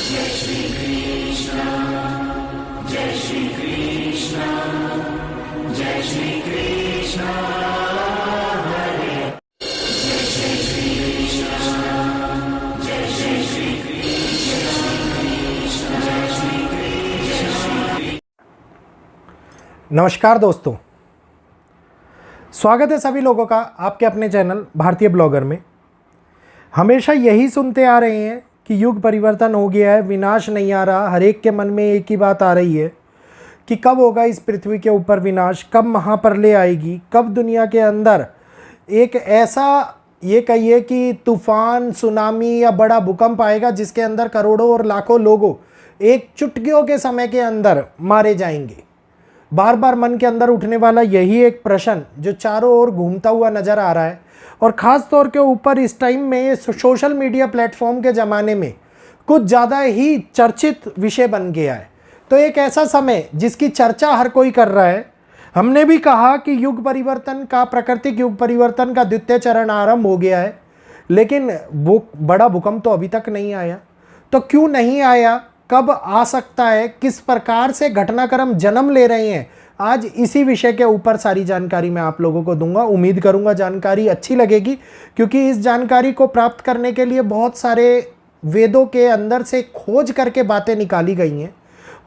जय श्री कृष्ण, जय श्री कृष्ण, जय श्री कृष्ण हरे, जय श्री कृष्ण, जय श्री कृष्ण, जय श्री कृष्ण। नमस्कार दोस्तों, स्वागत है सभी लोगों का आपके अपने चैनल भारतीय ब्लॉगर में। हमेशा यही सुनते आ रहे हैं कि युग परिवर्तन हो गया है, विनाश नहीं आ रहा। हर एक के मन में एक ही बात आ रही है कि कब होगा इस पृथ्वी के ऊपर विनाश, कब महाप्रलय आएगी, कब दुनिया के अंदर एक ऐसा ये कहिए कि तूफान, सुनामी या बड़ा भूकंप आएगा जिसके अंदर करोड़ों और लाखों लोगों एक चुटकियों के समय के अंदर मारे जाएंगे। बार बार मन के अंदर उठने वाला यही एक प्रश्न जो चारों ओर घूमता हुआ नज़र आ रहा है, और ख़ास तौर के ऊपर इस टाइम में सोशल मीडिया प्लेटफॉर्म के ज़माने में कुछ ज़्यादा ही चर्चित विषय बन गया है। तो एक ऐसा समय जिसकी चर्चा हर कोई कर रहा है। हमने भी कहा कि युग परिवर्तन का, प्राकृतिक युग परिवर्तन का द्वितीय चरण आरंभ हो गया है, लेकिन वो बड़ा भूकंप तो अभी तक नहीं आया। तो क्यों नहीं आया, कब आ सकता है, किस प्रकार से घटनाक्रम जन्म ले रहे हैं, आज इसी विषय के ऊपर सारी जानकारी मैं आप लोगों को दूंगा। उम्मीद करूंगा जानकारी अच्छी लगेगी, क्योंकि इस जानकारी को प्राप्त करने के लिए बहुत सारे वेदों के अंदर से खोज करके बातें निकाली गई हैं।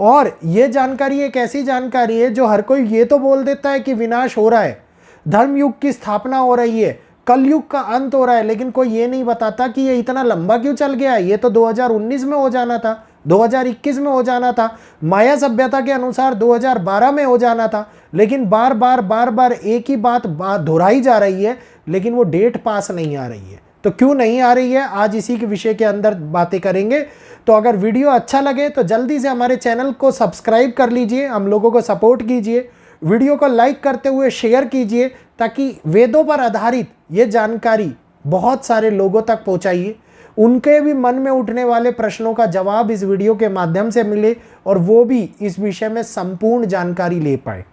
और ये जानकारी एक ऐसी जानकारी है जो हर कोई ये तो बोल देता है कि विनाश हो रहा है, धर्मयुग की स्थापना हो रही है, कलयुग का अंत हो रहा है, लेकिन कोई ये नहीं बताता कि ये इतना लंबा क्यों चल गया है। ये तो 2019 में हो जाना था, 2021 में हो जाना था, माया सभ्यता के अनुसार 2012 में हो जाना था, लेकिन बार बार एक ही बात दोहराई जा रही है, लेकिन वो डेट पास नहीं आ रही है। तो क्यों नहीं आ रही है, आज इसी के विषय के अंदर बातें करेंगे। तो अगर वीडियो अच्छा लगे तो जल्दी से हमारे चैनल को सब्सक्राइब कर लीजिए, हम लोगों को सपोर्ट कीजिए, वीडियो को लाइक करते हुए शेयर कीजिए, ताकि वेदों पर आधारित ये जानकारी बहुत सारे लोगों तक पहुंचाइए, उनके भी मन में उठने वाले प्रश्नों का जवाब इस वीडियो के माध्यम से मिले और वो भी इस विषय में संपूर्ण जानकारी ले पाए।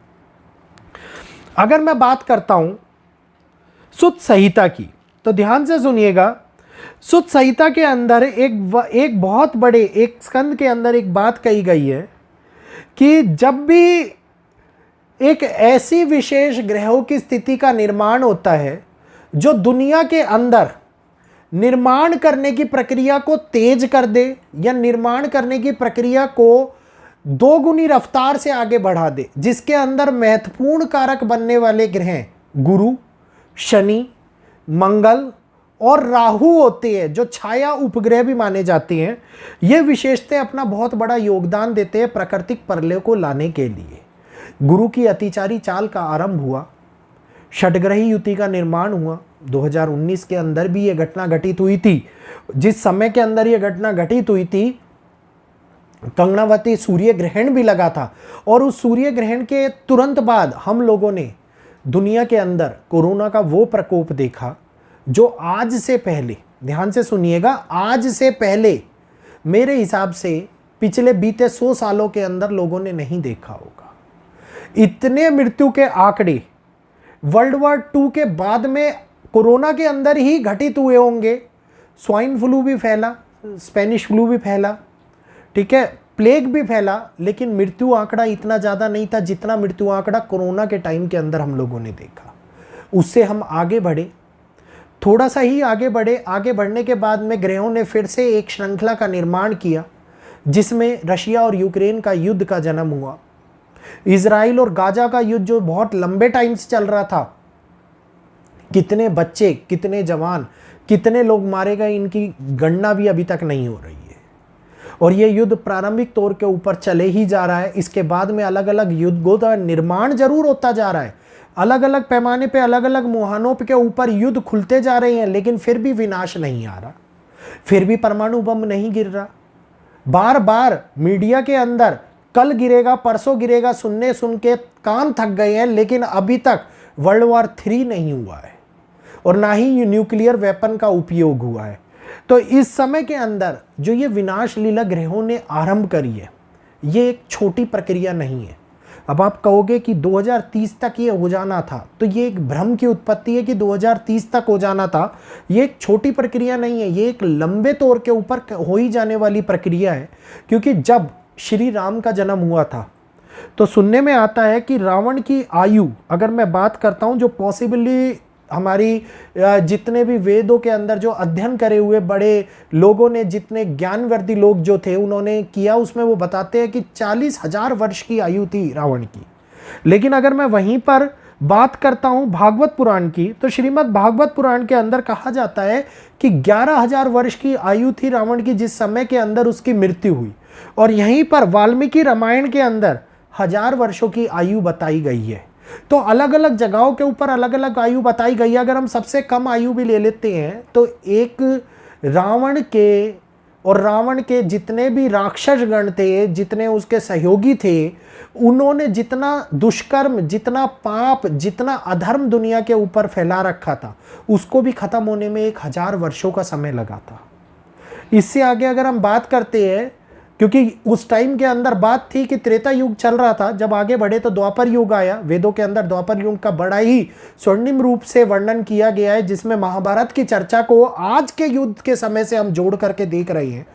अगर मैं बात करता हूं सुत्त संहिता की, तो ध्यान से सुनिएगा। सुत्त संहिता के अंदर एक बहुत बड़े एक स्कंद के अंदर एक बात कही गई है कि जब भी एक ऐसी विशेष ग्रहों की स्थिति का निर्माण होता है जो दुनिया के अंदर निर्माण करने की प्रक्रिया को तेज कर दे या निर्माण करने की प्रक्रिया को दोगुनी रफ्तार से आगे बढ़ा दे, जिसके अंदर महत्वपूर्ण कारक बनने वाले ग्रह गुरु, शनि, मंगल और राहु होते हैं, जो छाया उपग्रह भी माने जाते हैं। ये विशेषताएं अपना बहुत बड़ा योगदान देते हैं प्राकृतिक प्रलय को लाने के लिए। गुरु की अतिचारी चाल का आरंभ हुआ, षटग्रही युति का निर्माण हुआ। 2019 के अंदर भी ये घटना घटित हुई थी। जिस समय के अंदर ये घटना घटित हुई थी, कंगनावती सूर्य ग्रहण भी लगा था, और उस सूर्य ग्रहण के तुरंत बाद हम लोगों ने दुनिया के अंदर कोरोना का वो प्रकोप देखा जो आज से पहले, ध्यान से सुनिएगा, आज से पहले मेरे हिसाब से पिछले बीते 100 सालों के अंदर लोगों ने नहीं देखा होगा। इतने मृत्यु के आंकड़े वर्ल्ड वॉर 2 के बाद में कोरोना के अंदर ही घटित हुए होंगे। स्वाइन फ्लू भी फैला, स्पेनिश फ्लू भी फैला, ठीक है, प्लेग भी फैला, लेकिन मृत्यु आंकड़ा इतना ज़्यादा नहीं था जितना मृत्यु आंकड़ा कोरोना के टाइम के अंदर हम लोगों ने देखा। उससे हम आगे बढ़े, थोड़ा सा ही आगे बढ़े। आगे बढ़ने के बाद में ग्रहों ने फिर से एक श्रृंखला का निर्माण किया, जिसमें रशिया और यूक्रेन का युद्ध का जन्म हुआ। इजराइल और गाजा का युद्ध जो बहुत लंबे टाइम से चल रहा था, कितने बच्चे, कितने जवान, कितने लोग मारे गए, इनकी गणना भी अभी तक नहीं हो रही है। और ये युद्ध प्रारंभिक तौर के ऊपर चले ही जा रहा है। इसके बाद में अलग अलग युद्धों का निर्माण जरूर होता जा रहा है, अलग अलग पैमाने पे, अलग अलग मुहानों के ऊपर युद्ध खुलते जा रहे हैं, लेकिन फिर भी विनाश नहीं आ रहा, फिर भी परमाणु बम नहीं गिर रहा। बार बार मीडिया के अंदर कल गिरेगा, परसों गिरेगा सुन के कान थक गए हैं, लेकिन अभी तक वर्ल्ड वॉर 3 नहीं हुआ है और ना ही न्यूक्लियर वेपन का उपयोग हुआ है। तो इस समय के अंदर जो ये विनाश लीला ग्रहों ने आरंभ करी है, ये एक छोटी प्रक्रिया नहीं है। अब आप कहोगे कि 2030 तक ये हो जाना था, तो ये एक भ्रम की उत्पत्ति है कि 2030 तक हो जाना था। ये एक छोटी प्रक्रिया नहीं है, ये एक लंबे तौर के ऊपर हो ही जाने वाली प्रक्रिया है। क्योंकि जब श्री राम का जन्म हुआ था तो सुनने में आता है कि रावण की आयु, अगर मैं बात करता हूँ जो पॉसिबली हमारी जितने भी वेदों के अंदर जो अध्ययन करे हुए बड़े लोगों ने, जितने ज्ञानवर्धी लोग जो थे उन्होंने किया, उसमें वो बताते हैं कि 40,000 वर्ष की आयु थी रावण की। लेकिन अगर मैं वहीं पर बात करता हूँ भागवत पुराण की, तो श्रीमद् भागवत पुराण के अंदर कहा जाता है कि 11,000 वर्ष की आयु थी रावण की जिस समय के अंदर उसकी मृत्यु हुई। और यहीं पर वाल्मीकि रामायण के अंदर 1000 वर्षों की आयु बताई गई है। तो अलग अलग जगहों के ऊपर अलग अलग आयु बताई गई है। अगर हम सबसे कम आयु भी ले लेते हैं तो एक रावण के जितने भी राक्षस गण थे, जितने उसके सहयोगी थे, उन्होंने जितना दुष्कर्म, जितना पाप, जितना अधर्म दुनिया के ऊपर फैला रखा था, उसको भी खत्म होने में 1000 वर्षों का समय लगा था। इससे आगे अगर हम बात करते हैं, क्योंकि उस टाइम के अंदर बात थी कि त्रेता युग चल रहा था, जब आगे बढ़े तो द्वापर युग आया। वेदों के अंदर द्वापर युग का बड़ा ही स्वर्णिम रूप से वर्णन किया गया है, जिसमें महाभारत की चर्चा को आज के युद्ध के समय से हम जोड़ करके देख रहे हैं।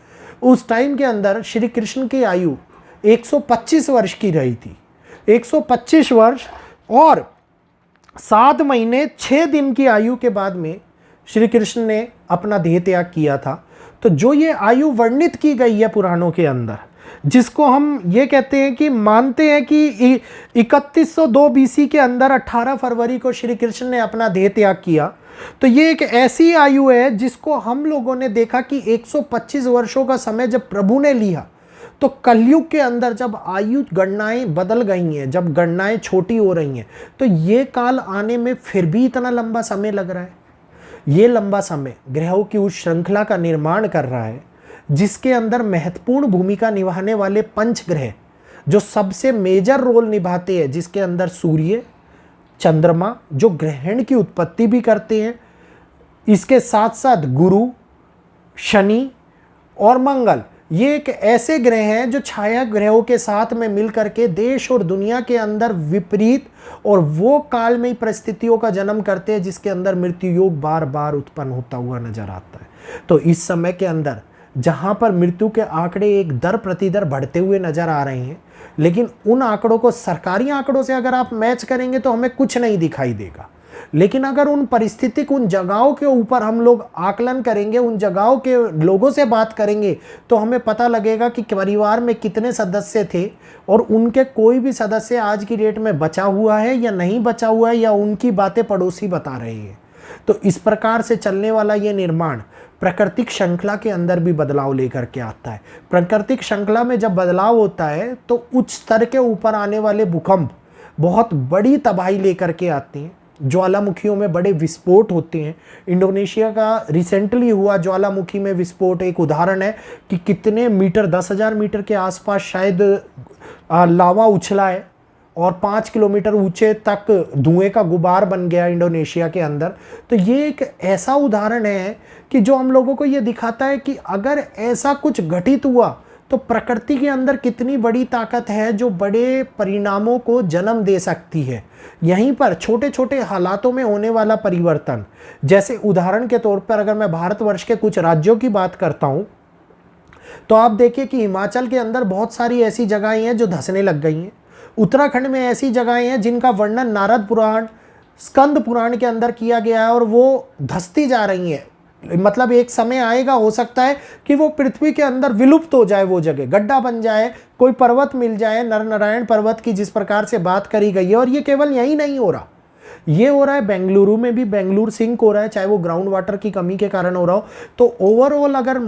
उस टाइम के अंदर श्री कृष्ण की आयु 125 वर्ष की रही थी। 125 वर्ष और 7 महीने 6 दिन की आयु के बाद में श्री कृष्ण ने अपना देह त्याग किया था। तो जो ये आयु वर्णित की गई है पुराणों के अंदर, जिसको हम ये कहते हैं कि मानते हैं कि 3102 BC के अंदर 18 फरवरी को श्री कृष्ण ने अपना देह त्याग किया, तो ये एक ऐसी आयु है जिसको हम लोगों ने देखा कि 125 वर्षों का समय जब प्रभु ने लिया, तो कलयुग के अंदर जब आयु गणनाएं बदल गई हैं, जब गणनाएं छोटी हो रही हैं, तो ये काल आने में फिर भी इतना लंबा समय लग रहा है। ये लंबा समय ग्रहों की उस श्रृंखला का निर्माण कर रहा है जिसके अंदर महत्वपूर्ण भूमिका निभाने वाले 5 ग्रह जो सबसे मेजर रोल निभाते हैं, जिसके अंदर सूर्य, चंद्रमा जो ग्रहण की उत्पत्ति भी करते हैं, इसके साथ साथ गुरु, शनि और मंगल, ये एक ऐसे ग्रह हैं जो छाया ग्रहों के साथ में मिलकर के देश और दुनिया के अंदर विपरीत और वो काल में परिस्थितियों का जन्म करते हैं जिसके अंदर मृत्यु योग बार बार उत्पन्न होता हुआ नजर आता है। तो इस समय के अंदर जहां पर मृत्यु के आंकड़े एक दर प्रतिदर बढ़ते हुए नजर आ रहे हैं, लेकिन उन आंकड़ों को सरकारी आंकड़ों से अगर आप मैच करेंगे तो हमें कुछ नहीं दिखाई देगा। लेकिन अगर उन परिस्थितिक उन जगहों के ऊपर हम लोग आकलन करेंगे, उन जगहों के लोगों से बात करेंगे, तो हमें पता लगेगा कि परिवार में कितने सदस्य थे और उनके कोई भी सदस्य आज की डेट में बचा हुआ है या नहीं बचा हुआ है, या उनकी बातें पड़ोसी बता रहे हैं। तो इस प्रकार से चलने वाला ये निर्माण प्राकृतिक श्रृंखला के अंदर भी बदलाव लेकर के आता है। प्राकृतिक श्रृंखला में जब बदलाव होता है तो उच्च स्तर के ऊपर आने वाले भूकंप बहुत बड़ी तबाही लेकर के आते हैं। ज्वालामुखियों में बड़े विस्फोट होते हैं। इंडोनेशिया का रिसेंटली हुआ ज्वालामुखी में विस्फोट एक उदाहरण है कि कितने मीटर, 10,000 मीटर के आसपास शायद लावा उछला है और 5 किलोमीटर ऊंचे तक धुएं का गुबार बन गया इंडोनेशिया के अंदर। तो ये एक ऐसा उदाहरण है कि जो हम लोगों को ये दिखाता है कि अगर ऐसा कुछ घटित हुआ तो प्रकृति के अंदर कितनी बड़ी ताकत है जो बड़े परिणामों को जन्म दे सकती है। यहीं पर छोटे छोटे हालातों में होने वाला परिवर्तन, जैसे उदाहरण के तौर पर अगर मैं भारतवर्ष के कुछ राज्यों की बात करता हूं, तो आप देखिए कि हिमाचल के अंदर बहुत सारी ऐसी जगहें हैं जो धंसने लग गई हैं। उत्तराखंड में ऐसी जगहें हैं जिनका वर्णन नारद पुराण, स्कंद पुराण के अंदर किया गया है और वो धंसती जा रही हैं। मतलब एक समय आएगा, हो सकता है कि वो पृथ्वी के अंदर विलुप्त हो जाए, वो जगह गड्ढा बन जाए, कोई पर्वत मिल जाए, नर नारायण पर्वत की जिस प्रकार से बात करी गई है। और ये केवल यही नहीं हो रहा, ये हो रहा है बेंगलुरु में भी, बेंगलुरु सिंक हो रहा है, चाहे वो ग्राउंड वाटर की कमी के कारण हो रहा हो। तो ओवरऑल अगर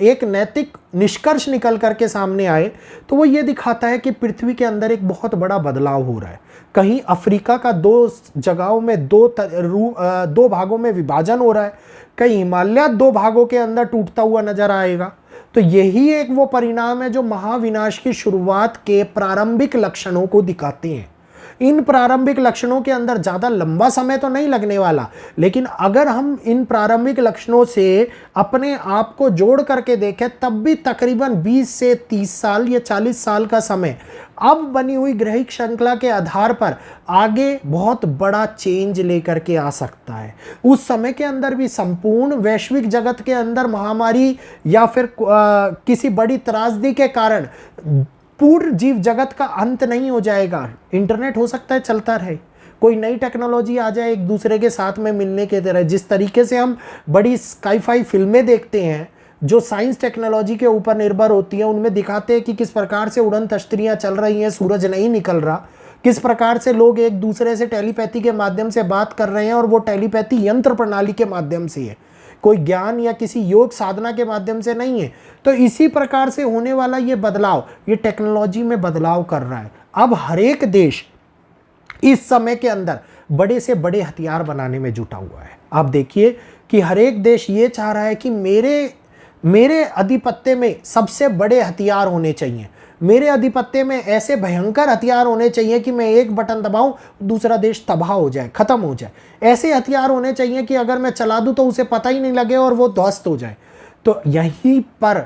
एक नैतिक निष्कर्ष निकल करके सामने आए तो वो ये दिखाता है कि पृथ्वी के अंदर एक बहुत बड़ा बदलाव हो रहा है। कहीं अफ्रीका का 2 जगहों में 2 भागों में विभाजन हो रहा है, कहीं हिमालय 2 भागों के अंदर टूटता हुआ नजर आएगा। तो यही एक वो परिणाम है जो महाविनाश की शुरुआत के प्रारंभिक लक्षणों को दिखाते हैं। इन प्रारंभिक लक्षणों के अंदर ज़्यादा लंबा समय तो नहीं लगने वाला, लेकिन अगर हम इन प्रारंभिक लक्षणों से अपने आप को जोड़ करके देखें तब भी तकरीबन 20 से 30 साल या 40 साल का समय अब बनी हुई ग्रहिक श्रृंखला के आधार पर आगे बहुत बड़ा चेंज लेकर के आ सकता है। उस समय के अंदर भी संपूर्ण वैश्विक जगत के अंदर महामारी या फिर किसी बड़ी त्रासदी के कारण पूर्ण जीव जगत का अंत नहीं हो जाएगा। इंटरनेट हो सकता है चलता रहे, कोई नई टेक्नोलॉजी आ जाए एक दूसरे के साथ में मिलने के तरह। जिस तरीके से हम बड़ी स्काई-फाई फिल्में देखते हैं जो साइंस टेक्नोलॉजी के ऊपर निर्भर होती हैं, उनमें दिखाते हैं कि किस प्रकार से उड़न तश्तरियाँ चल रही हैं, सूरज नहीं निकल रहा, किस प्रकार से लोग एक दूसरे से टेलीपैथी के माध्यम से बात कर रहे हैं और वो टेलीपैथी यंत्र प्रणाली के माध्यम से है, कोई ज्ञान या किसी योग साधना के माध्यम से नहीं है। तो इसी प्रकार से होने वाला ये बदलाव, ये टेक्नोलॉजी में बदलाव कर रहा है। अब हर एक देश इस समय के अंदर बड़े से बड़े हथियार बनाने में जुटा हुआ है। आप देखिए कि हर एक देश ये चाह रहा है कि मेरे आधिपत्य में सबसे बड़े हथियार होने चाहिए, मेरे आधिपत्य में ऐसे भयंकर हथियार होने चाहिए कि मैं एक बटन दबाऊं दूसरा देश तबाह हो जाए, खत्म हो जाए। ऐसे हथियार होने चाहिए कि अगर मैं चला दूं तो उसे पता ही नहीं लगे और वो ध्वस्त हो जाए। तो यहीं पर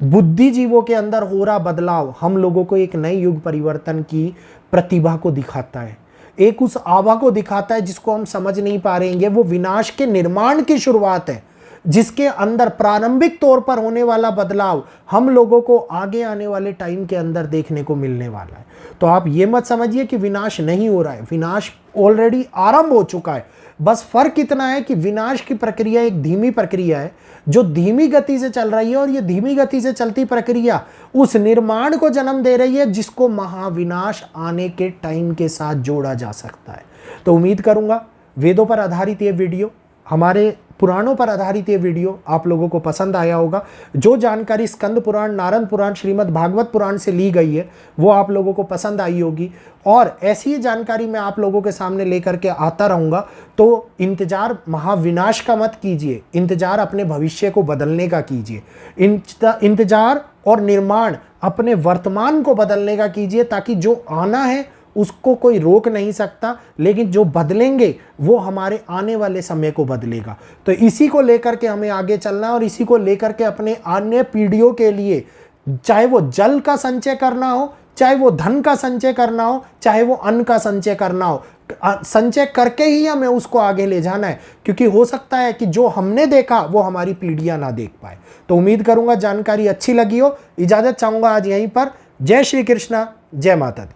बुद्धिजीवों के अंदर हो रहा बदलाव हम लोगों को एक नए युग परिवर्तन की प्रतिभा को दिखाता है, एक उस आभा को दिखाता है जिसको हम समझ नहीं पा रहे हैं। वो विनाश के निर्माण की शुरुआत है जिसके अंदर प्रारंभिक तौर पर होने वाला बदलाव हम लोगों को आगे आने वाले टाइम के अंदर देखने को मिलने वाला है। तो आप ये मत समझिए कि विनाश नहीं हो रहा है, विनाश ऑलरेडी आरंभ हो चुका है। बस फर्क इतना है कि विनाश की प्रक्रिया एक धीमी प्रक्रिया है जो धीमी गति से चल रही है, और ये धीमी गति से चलती प्रक्रिया उस निर्माण को जन्म दे रही है जिसको महाविनाश आने के टाइम के साथ जोड़ा जा सकता है। तो उम्मीद करूंगा वेदों पर आधारित ये वीडियो, हमारे पुराणों पर आधारित ये वीडियो आप लोगों को पसंद आया होगा। जो जानकारी स्कंद पुराण, नारद पुराण, श्रीमद् भागवत पुराण से ली गई है वो आप लोगों को पसंद आई होगी, और ऐसी ही जानकारी मैं आप लोगों के सामने लेकर के आता रहूँगा। तो इंतजार महाविनाश का मत कीजिए, इंतजार अपने भविष्य को बदलने का कीजिए, इंतजार और निर्माण अपने वर्तमान को बदलने का कीजिए, ताकि जो आना है उसको कोई रोक नहीं सकता, लेकिन जो बदलेंगे वो हमारे आने वाले समय को बदलेगा। तो इसी को लेकर के हमें आगे चलना, और इसी को लेकर के अपने अन्य पीढ़ियों के लिए, चाहे वो जल का संचय करना हो, चाहे वो धन का संचय करना हो, चाहे वो अन्न का संचय करना हो, संचय करके ही हमें उसको आगे ले जाना है, क्योंकि हो सकता है कि जो हमने देखा वो हमारी पीढ़ियां ना देख पाए। तो उम्मीद करूंगा जानकारी अच्छी लगी हो। इजाजत चाहूंगा आज यहीं पर। जय श्री कृष्णा, जय माता दी।